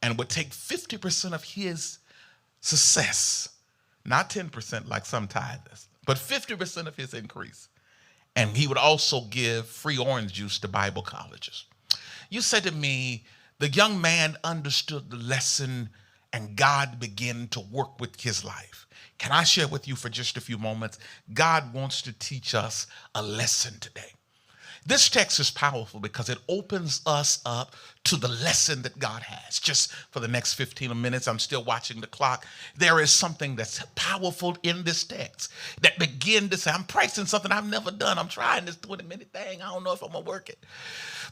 and would take 50% of his success, not 10% like some tithers, but 50% of his increase. And he would also give free orange juice to Bible colleges. You said to me, the young man understood the lesson and God began to work with his life. Can I share with you for just a few moments? God wants to teach us a lesson today. This text is powerful because it opens us up to the lesson that God has. Just for the next 15 minutes, I'm still watching the clock. There is something that's powerful in this text that begin to say, I'm practicing something I've never done. I'm trying this 20-minute thing. I don't know if I'm going to work it,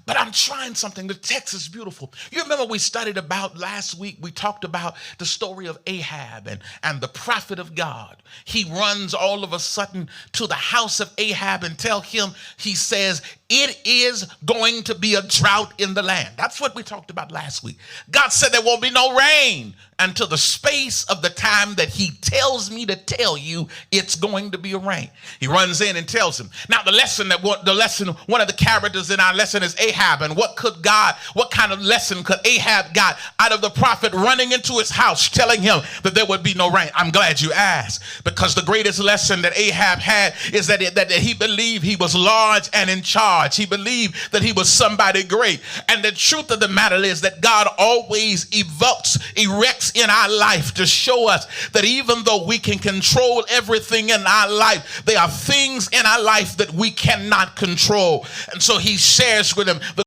but I'm trying something. The text is beautiful. You remember we studied about last week, we talked about the story of Ahab and the prophet of God. He runs all of a sudden to the house of Ahab and tell him, he says, it is going to be a drought in the land. That's what we talked about last week. God said there won't be no rain until the space of the time that he tells me to tell you it's going to be a rain. He runs in and tells him. Now one of the characters in our lesson is Ahab. And what kind of lesson could Ahab got out of the prophet running into his house telling him that there would be no rain? I'm glad you asked, because the greatest lesson that Ahab had is that he believed he was large and in charge. He believed that he was somebody great. And the truth of the matter is that God always erects in our life to show us that even though we can control everything in our life, there are things in our life that we cannot control. And so he shares with him the